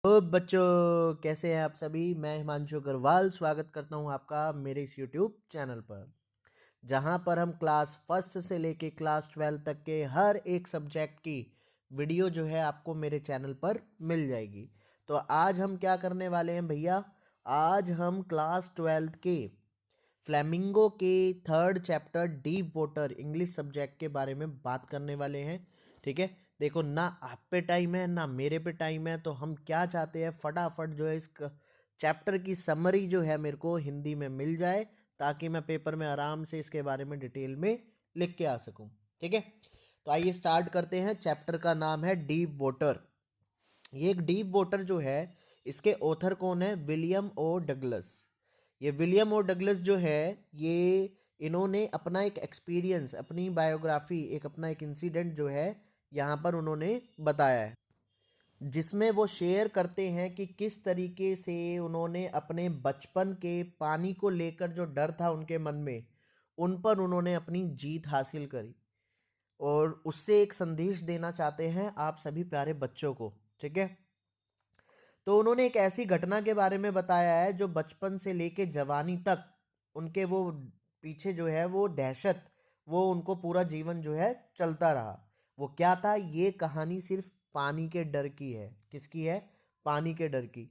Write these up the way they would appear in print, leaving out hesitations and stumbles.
तो बच्चों कैसे हैं आप सभी। मैं हिमांशु अग्रवाल स्वागत करता हूं आपका मेरे इस यूट्यूब चैनल पर, जहां पर हम क्लास फर्स्ट से लेके क्लास 12 तक के हर एक सब्जेक्ट की वीडियो जो है आपको मेरे चैनल पर मिल जाएगी। तो आज हम क्या करने वाले हैं भैया, आज हम क्लास 12 के फ्लेमिंगो के third chapter deep water English subject के बारे में बात करने वाले हैं। ठीक है, देखो ना आप पे टाइम है ना मेरे पे टाइम है, तो हम क्या चाहते हैं फटाफट जो है इस चैप्टर की समरी जो है मेरे को हिंदी में मिल जाए, ताकि मैं पेपर में आराम से इसके बारे में डिटेल में लिख के आ सकूं। ठीक है, तो आइए स्टार्ट करते हैं। चैप्टर का नाम है डीप वाटर। ये एक डीप वाटर जो है, इसके ऑथर कौन है? विलियम ओ डगलस। ये विलियम ओ डगलस जो है, ये इन्होंने अपना एक एक्सपीरियंस, अपनी बायोग्राफी, एक अपना एक इंसिडेंट जो है यहाँ पर उन्होंने बताया है, जिसमें वो शेयर करते हैं कि किस तरीके से उन्होंने अपने बचपन के पानी को लेकर जो डर था उनके मन में, उन पर उन्होंने अपनी जीत हासिल करी, और उससे एक संदेश देना चाहते हैं आप सभी प्यारे बच्चों को। ठीक है, तो उन्होंने एक ऐसी घटना के बारे में बताया है जो बचपन से लेके जवानी तक उनके वो पीछे जो है वो दहशत, वो उनको पूरा जीवन जो है चलता रहा। वो क्या था? ये कहानी सिर्फ पानी के डर की है। किसकी है? पानी के डर की।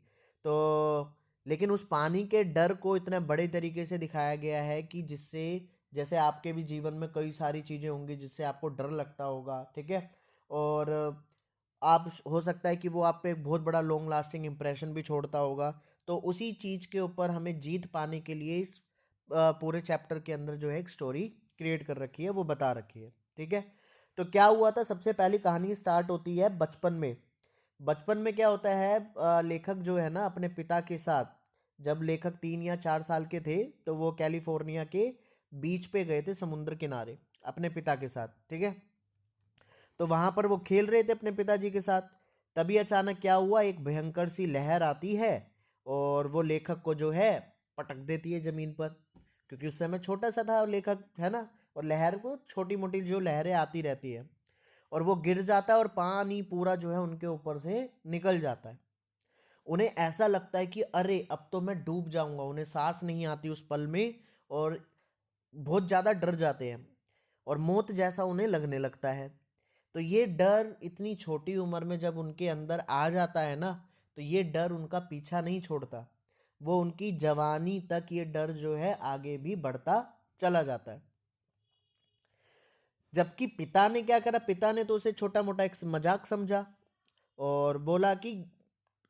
तो लेकिन उस पानी के डर को इतने बड़े तरीके से दिखाया गया है कि जिससे, जैसे आपके भी जीवन में कई सारी चीज़ें होंगी जिससे आपको डर लगता होगा। ठीक है, और आप हो सकता है कि वो आप पे एक बहुत बड़ा लॉन्ग लास्टिंग इम्प्रेशन भी छोड़ता होगा। तो उसी चीज़ के ऊपर हमें जीत पाने के लिए इस पूरे चैप्टर के अंदर जो है एक स्टोरी क्रिएट कर रखी है, वो बता रखी है। ठीक है, तो क्या हुआ था? सबसे पहली कहानी स्टार्ट होती है बचपन में। बचपन में क्या होता है, लेखक जो है ना अपने पिता के साथ, जब लेखक 3 या 4 साल के थे तो वो कैलिफोर्निया के बीच पे गए थे, समुद्र किनारे, अपने पिता के साथ। ठीक है, तो वहां पर वो खेल रहे थे अपने पिताजी के साथ। तभी अचानक क्या हुआ, एक भयंकर सी लहर आती है और वो लेखक को जो है पटक देती है जमीन पर, क्योंकि उस समय छोटा सा था लेखक, है ना, और लहर को छोटी मोटी जो लहरें आती रहती है, और वो गिर जाता है और पानी पूरा जो है उनके ऊपर से निकल जाता है। उन्हें ऐसा लगता है कि अरे अब तो मैं डूब जाऊंगा, उन्हें सांस नहीं आती उस पल में, और बहुत ज़्यादा डर जाते हैं और मौत जैसा उन्हें लगने लगता है। तो ये डर इतनी छोटी उम्र में जब उनके अंदर आ जाता है ना, तो ये डर उनका पीछा नहीं छोड़ता, वो उनकी जवानी तक ये डर जो है आगे भी बढ़ता चला जाता है। जबकि पिता ने क्या करा, पिता ने तो उसे छोटा मोटा एक मजाक समझा और बोला कि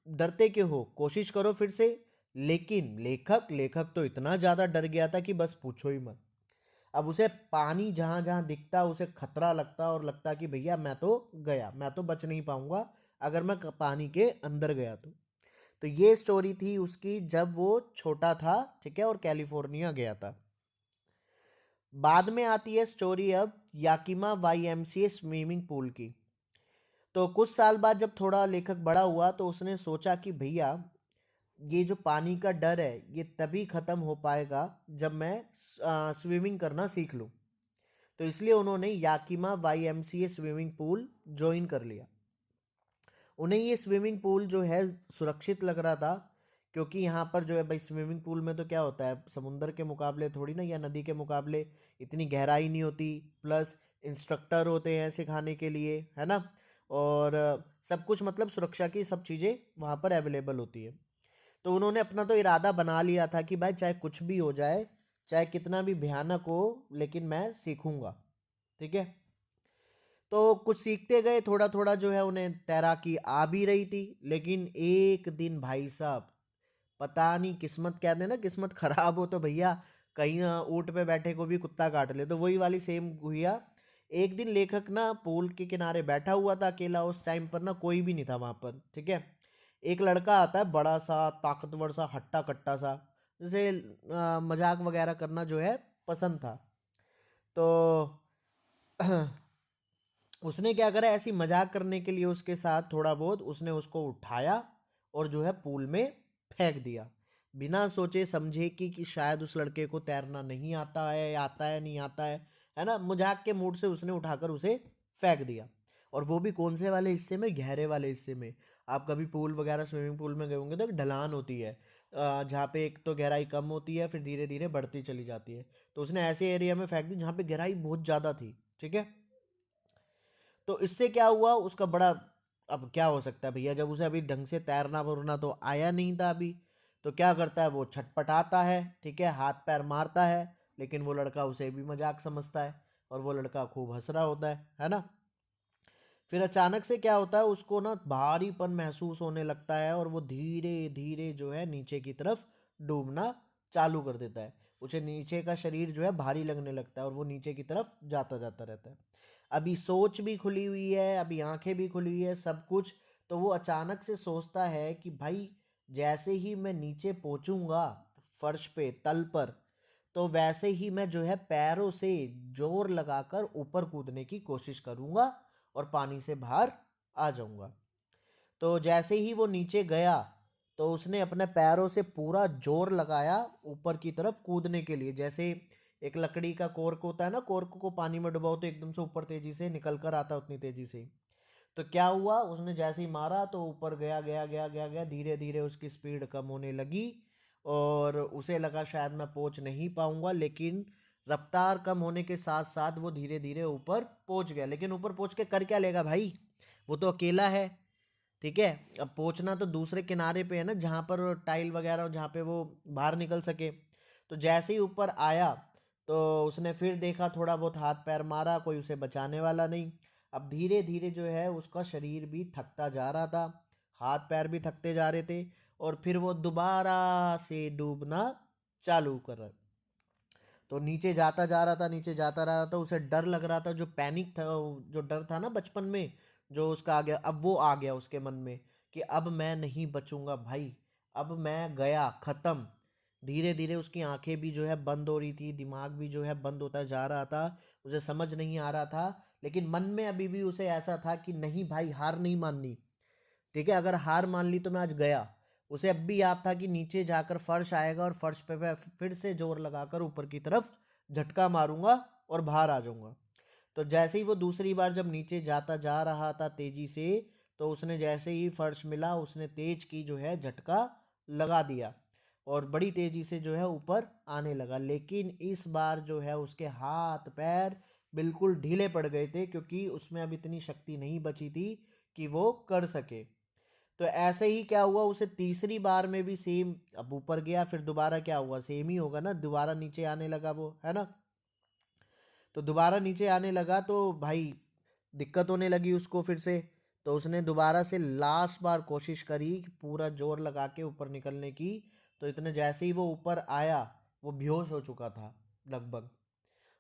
डरते क्यों हो, कोशिश करो फिर से। लेकिन लेखक लेखक तो इतना ज़्यादा डर गया था कि बस पूछो ही मत। अब उसे पानी जहां जहां दिखता उसे खतरा लगता, और लगता कि भैया मैं तो गया, मैं तो बच नहीं पाऊंगा अगर मैं पानी के अंदर गया तो ये स्टोरी थी उसकी जब वो छोटा था। ठीक है, और कैलिफोर्निया गया था। बाद में आती है स्टोरी अब याकिमा वाईएमसीए स्विमिंग पूल की। तो कुछ साल बाद जब थोड़ा लेखक बड़ा हुआ तो उसने सोचा कि भैया ये जो पानी का डर है ये तभी खत्म हो पाएगा जब मैं स्विमिंग करना सीख लूं। तो इसलिए उन्होंने Yakima YMCA swimming pool join कर लिया। उन्हें ये स्विमिंग पूल जो है सुरक्षित लग रहा था, क्योंकि यहाँ पर जो है भाई स्विमिंग पूल में तो क्या होता है, समुंदर के मुकाबले थोड़ी ना, या नदी के मुकाबले इतनी गहराई नहीं होती, प्लस इंस्ट्रक्टर होते हैं सिखाने के लिए, है ना, और सब कुछ मतलब सुरक्षा की सब चीज़ें वहाँ पर अवेलेबल होती है। तो उन्होंने अपना तो इरादा बना लिया था कि भाई चाहे कुछ भी हो जाए, चाहे कितना भी भयानक हो, लेकिन मैं सीखूंगा। ठीक है, तो कुछ सीखते गए, थोड़ा थोड़ा जो है उन्हें तैराकी आ भी रही थी। लेकिन एक दिन भाई साहब, पता नहीं किस्मत, कहते हैं ना किस्मत खराब हो तो भैया कहीं ऊँट पे बैठे को भी कुत्ता काट ले, तो वही वाली सेम हुआ। एक दिन लेखक ना पूल के किनारे बैठा हुआ था अकेला, उस टाइम पर ना कोई भी नहीं था वहां पर। ठीक है, एक लड़का आता है, बड़ा सा ताकतवर सा हट्टा कट्टा सा, जैसे मजाक वगैरह करना जो है पसंद था। तो उसने क्या करा, ऐसी मजाक करने के लिए उसके साथ थोड़ा बहुत उसने उसको उठाया और जो है पूल में फेंक दिया, बिना सोचे समझे कि शायद उस लड़के को तैरना नहीं आता है, आता है नहीं आता है ना, मजाक के मूड से उसने उठाकर उसे फेंक दिया। और वो भी कौन से वाले हिस्से में? गहरे वाले हिस्से में। आप कभी पूल वगैरह स्विमिंग पूल में गए होंगे तो एक ढलान होती है, जहाँ पे एक तो गहराई कम होती है फिर धीरे धीरे बढ़ती चली जाती है। तो उसने ऐसे एरिया में फेंक दी जहाँ पे गहराई बहुत ज़्यादा थी, ठीक है। तो इससे क्या हुआ उसका बड़ा, अब क्या हो सकता है भैया, जब उसे अभी ढंग से तैरना वरना तो आया नहीं था अभी, तो क्या करता है वो छटपटाता है, ठीक है, हाथ पैर मारता है, लेकिन वो लड़का उसे भी मजाक समझता है और वो लड़का खूब हंस रहा होता है ना। फिर अचानक से क्या होता है, उसको ना भारीपन महसूस होने लगता है और वो धीरे धीरे जो है नीचे की तरफ डूबना चालू कर देता है। उसे नीचे का शरीर जो है भारी लगने लगता है और वो नीचे की तरफ जाता जाता रहता है। अभी सोच भी खुली हुई है, अभी आंखें भी खुली हुई है, सब कुछ। तो वो अचानक से सोचता है कि भाई जैसे ही मैं नीचे पहुंचूंगा फर्श पे, तल पर, तो वैसे ही मैं जो है पैरों से जोर लगाकर ऊपर कूदने की कोशिश करूंगा और पानी से बाहर आ जाऊंगा। तो जैसे ही वो नीचे गया तो उसने अपने पैरों से पूरा जोर लगाया ऊपर की तरफ कूदने के लिए। जैसे एक लकड़ी का कोर्क होता है ना, कोर्क को पानी में डुबाओ तो एकदम से ऊपर तेजी से निकल कर आता है, उतनी तेजी से। तो क्या हुआ, उसने जैसे ही मारा तो ऊपर गया गया गया गया गया, धीरे धीरे उसकी स्पीड कम होने लगी और उसे लगा शायद मैं पहुंच नहीं पाऊंगा, लेकिन रफ्तार कम होने के साथ साथ वो धीरे धीरे ऊपर पहुंच गया। लेकिन ऊपर पहुंच के कर क्या लेगा भाई, वो तो अकेला है, ठीक है। अब पहुंचना तो दूसरे किनारे पे है ना, जहाँ पर टाइल वगैरह हो, जहाँ पे वो बाहर निकल सके। तो जैसे ही ऊपर आया तो उसने फिर देखा, थोड़ा बहुत हाथ पैर मारा, कोई उसे बचाने वाला नहीं। अब धीरे धीरे जो है उसका शरीर भी थकता जा रहा था, हाथ पैर भी थकते जा रहे थे, और फिर वो दोबारा से डूबना चालू कर रहा। तो नीचे जाता जा रहा था, नीचे जाता रहा था, उसे डर लग रहा था, जो पैनिक था, जो डर था ना बचपन में जो उसका आ गया, अब वो आ गया उसके मन में कि अब मैं नहीं बचूंगा भाई, अब मैं गया, खत्म। धीरे धीरे उसकी आंखें भी जो है बंद हो रही थी, दिमाग भी जो है बंद होता जा रहा था, उसे समझ नहीं आ रहा था। लेकिन मन में अभी भी उसे ऐसा था कि नहीं भाई, हार नहीं माननी, ठीक है, अगर हार मान ली तो मैं आज गया। उसे अब भी याद था कि नीचे जाकर फर्श आएगा और फर्श पे मैं फिर से जोर लगाकर ऊपर की तरफ झटका मारूंगा और बाहर आ जाऊंगा। तो जैसे ही वो दूसरी बार जब नीचे जाता जा रहा था तेजी से, तो उसने जैसे ही फर्श मिला उसने तेज की जो है झटका लगा दिया और बड़ी तेजी से जो है ऊपर आने लगा। लेकिन इस बार जो है उसके हाथ पैर बिल्कुल ढीले पड़ गए थे, क्योंकि उसमें अब इतनी शक्ति नहीं बची थी कि वो कर सके। तो ऐसे ही क्या हुआ, उसे तीसरी बार में भी सेम, अब ऊपर गया फिर दोबारा क्या हुआ, सेम ही होगा ना, दोबारा नीचे आने लगा वो, है ना। तो दोबारा नीचे आने लगा तो भाई दिक्कत होने लगी उसको फिर से। तो उसने दोबारा से लास्ट बार कोशिश करी कि पूरा जोर लगा के ऊपर निकलने की। तो इतने जैसे ही वो ऊपर आया वो बेहोश हो चुका था लगभग।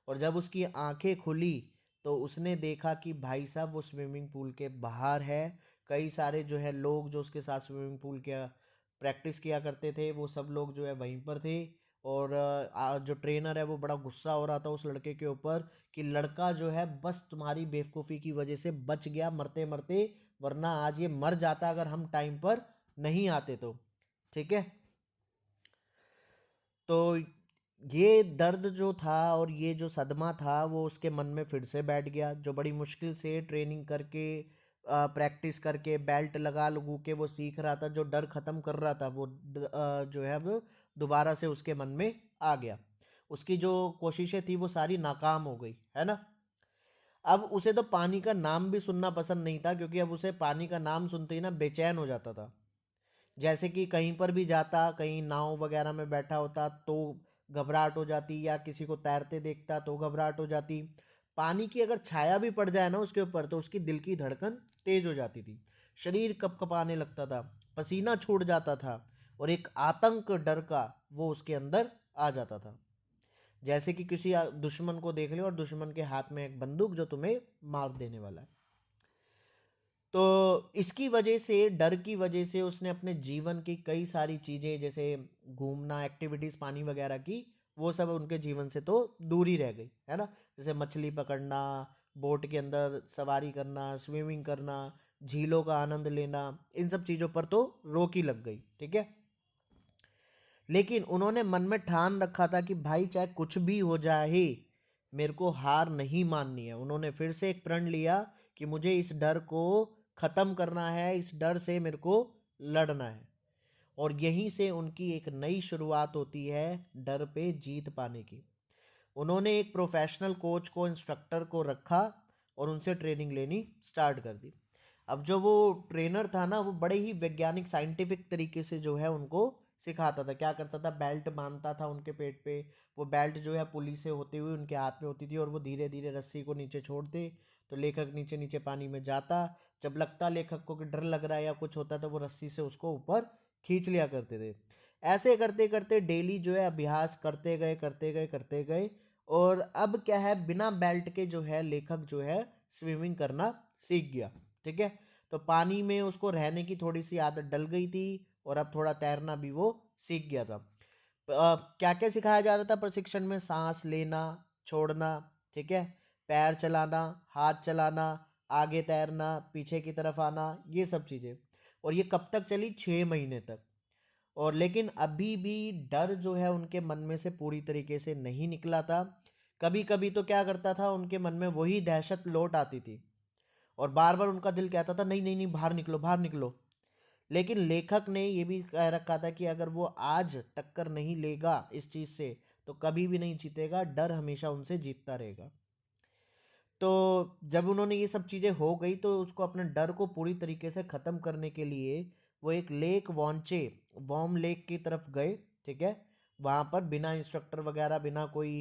और जब उसकी आंखें खुली तो उसने देखा कि भाई साहब वो स्विमिंग पूल के बाहर है। कई सारे जो है लोग जो उसके साथ स्विमिंग पूल के प्रैक्टिस किया करते थे वो सब लोग जो है वहीं पर थे। और जो ट्रेनर है वो बड़ा गुस्सा हो रहा था उस लड़के के ऊपर कि लड़का जो है बस तुम्हारी बेवकूफ़ी की वजह से बच गया मरते मरते, वरना आज ये मर जाता अगर हम टाइम पर नहीं आते तो, ठीक है। तो ये दर्द जो था और ये जो सदमा था वो उसके मन में फिर से बैठ गया। जो बड़ी मुश्किल से ट्रेनिंग करके प्रैक्टिस करके बेल्ट लगा लगू के वो सीख रहा था, जो डर खत्म कर रहा था, वो जो है अब दोबारा से उसके मन में आ गया। उसकी जो कोशिशें थी वो सारी नाकाम हो गई, है ना। अब उसे तो पानी का नाम भी सुनना पसंद नहीं था, क्योंकि अब उसे पानी का नाम सुनते ही ना बेचैन हो जाता था। जैसे कि कहीं पर भी जाता, कहीं नाव वगैरह में बैठा होता तो घबराहट हो जाती, या किसी को तैरते देखता तो घबराहट हो जाती। पानी की अगर छाया भी पड़ जाए ना उसके ऊपर तो उसकी दिल की धड़कन तेज हो जाती थी, शरीर कपकपाने लगता था, पसीना छूट जाता था, और एक आतंक डर का वो उसके अंदर आ जाता था। जैसे कि किसी दुश्मन को देख ले और दुश्मन के हाथ में एक बंदूक जो तुम्हें मार देने वाला है। तो इसकी वजह से, डर की वजह से उसने अपने जीवन की कई सारी चीज़ें जैसे घूमना, एक्टिविटीज़ पानी वगैरह की, वो सब उनके जीवन से तो दूर ही रह गई, है ना। जैसे मछली पकड़ना, बोट के अंदर सवारी करना, स्विमिंग करना, झीलों का आनंद लेना, इन सब चीज़ों पर तो रोक ही लग गई, ठीक है। लेकिन उन्होंने मन में ठान रखा था कि भाई चाहे कुछ भी हो जाए मेरे को हार नहीं माननी है। उन्होंने फिर से एक प्रण लिया कि मुझे इस डर को ख़त्म करना है, इस डर से मेरे को लड़ना है। और यहीं से उनकी एक नई शुरुआत होती है डर पे जीत पाने की। उन्होंने एक प्रोफेशनल कोच को, इंस्ट्रक्टर को रखा और उनसे ट्रेनिंग लेनी स्टार्ट कर दी। अब जो वो ट्रेनर था ना, वो बड़े ही वैज्ञानिक साइंटिफिक तरीके से जो है उनको सिखाता था। क्या करता था, बेल्ट बांधता था उनके पेट पे। वो बेल्ट जो है पुली से होते हुए उनके हाथ में होती थी और वो धीरे धीरे रस्सी को नीचे छोड़ते, तो लेखक नीचे नीचे पानी में जाता। जब लगता लेखक को कि डर लग रहा है या कुछ होता, तो वो रस्सी से उसको ऊपर खींच लिया करते थे। ऐसे करते करते डेली जो है अभ्यास करते गए करते गए करते गए। और अब क्या है, बिना बेल्ट के जो है लेखक जो है स्विमिंग करना सीख गया। ठीक है, तो पानी में उसको रहने की थोड़ी सी आदत डल गई थी और अब थोड़ा तैरना भी वो सीख गया था। क्या क्या सिखाया जा रहा था प्रशिक्षण में, सांस लेना, छोड़ना, ठीक है, पैर चलाना, हाथ चलाना, आगे तैरना, पीछे की तरफ आना, ये सब चीज़ें। और ये कब तक चली, 6 महीने तक। और लेकिन अभी भी डर जो है उनके मन में से पूरी तरीके से नहीं निकला था। कभी कभी तो क्या करता था, उनके मन में वही दहशत लौट आती थी और बार बार उनका दिल कहता था नहीं नहीं नहीं, बाहर निकलो बाहर निकलो। लेकिन लेखक ने ये भी कह रखा था कि अगर वो आज टक्कर नहीं लेगा इस चीज़ से, तो कभी भी नहीं जीतेगा, डर हमेशा उनसे जीतता रहेगा। तो जब उन्होंने ये सब चीज़ें हो गई, तो उसको अपने डर को पूरी तरीके से ख़त्म करने के लिए वो एक लेक वॉन्चे, वॉर्म लेक की तरफ गए। ठीक है, वहाँ पर बिना इंस्ट्रक्टर वगैरह, बिना कोई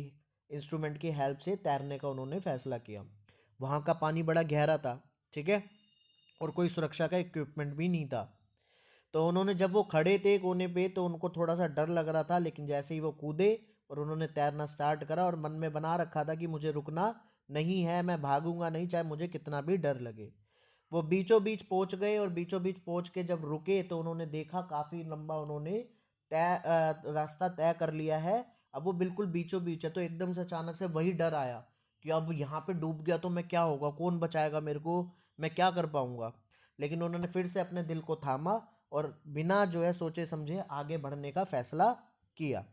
इंस्ट्रूमेंट की हेल्प से तैरने का उन्होंने फैसला किया। वहाँ का पानी बड़ा गहरा था। ठीक है, और कोई सुरक्षा का इक्विपमेंट भी नहीं था। तो उन्होंने, जब वो खड़े थे कोने पे, तो उनको थोड़ा सा डर लग रहा था, लेकिन जैसे ही वो कूदे और उन्होंने तैरना स्टार्ट करा, और मन में बना रखा था कि मुझे रुकना नहीं है, मैं भागूंगा नहीं, चाहे मुझे कितना भी डर लगे। वो बीचों बीच पहुंच गए और बीचों बीच पहुंच के जब रुके, तो उन्होंने देखा काफ़ी लंबा उन्होंने रास्ता तय कर लिया है। अब वो बिल्कुल बीचों बीच है, तो एकदम से अचानक से वही डर आया कि अब यहाँ पे डूब गया तो मैं क्या होगा, कौन बचाएगा मेरे को, मैं क्या कर पाऊंगा। लेकिन उन्होंने फिर से अपने दिल को थामा और बिना जो है सोचे समझे आगे बढ़ने का फैसला किया।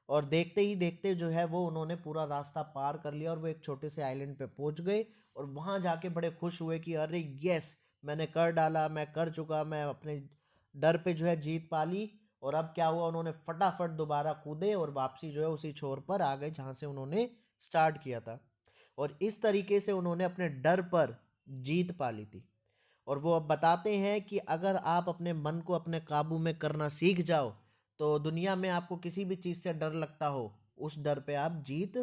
और देखते ही देखते जो है वो उन्होंने पूरा रास्ता पार कर लिया और वो एक छोटे से आइलैंड पे पहुंच गए। और वहां जाके बड़े खुश हुए कि अरे यस, मैंने कर डाला, मैं कर चुका, मैं अपने डर पे जो है जीत पा ली। और अब क्या हुआ, उन्होंने फटाफट दोबारा कूदे और वापसी जो है उसी छोर पर आ गए जहां से उन्होंने स्टार्ट किया था। और इस तरीके से उन्होंने अपने डर पर जीत पा ली थी। और वो अब बताते हैं कि अगर आप अपने मन को अपने काबू में करना सीख जाओ, तो दुनिया में आपको किसी भी चीज़ से डर लगता हो, उस डर पे आप जीत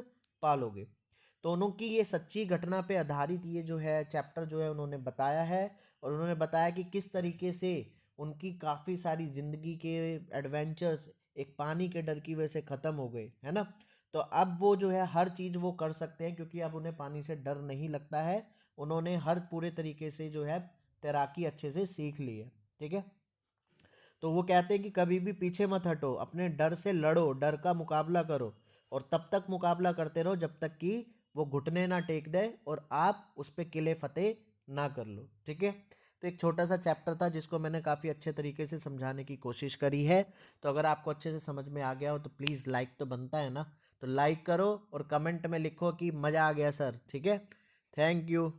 पालोगे। तो उनकी ये सच्ची घटना पे आधारित ये जो है चैप्टर जो है उन्होंने बताया है। और उन्होंने बताया कि किस तरीके से उनकी काफ़ी सारी ज़िंदगी के एडवेंचर्स एक पानी के डर की वजह से ख़त्म हो गए, है ना। तो अब वो जो है हर चीज़ वो कर सकते हैं, क्योंकि अब उन्हें पानी से डर नहीं लगता है। उन्होंने हर पूरे तरीके से जो है तैराकी अच्छे से सीख ली है। ठीक है, तो वो कहते हैं कि कभी भी पीछे मत हटो, अपने डर से लड़ो, डर का मुकाबला करो। और तब तक मुकाबला करते रहो जब तक कि वो घुटने ना टेक दे और आप उस पर किले फतेह ना कर लो। ठीक है, तो एक छोटा सा चैप्टर था जिसको मैंने काफ़ी अच्छे तरीके से समझाने की कोशिश करी है। तो अगर आपको अच्छे से समझ में आ गया हो तो प्लीज़ लाइक तो बनता है ना, तो लाइक करो और कमेंट में लिखो कि मज़ा आ गया सर। ठीक है, थैंक यू।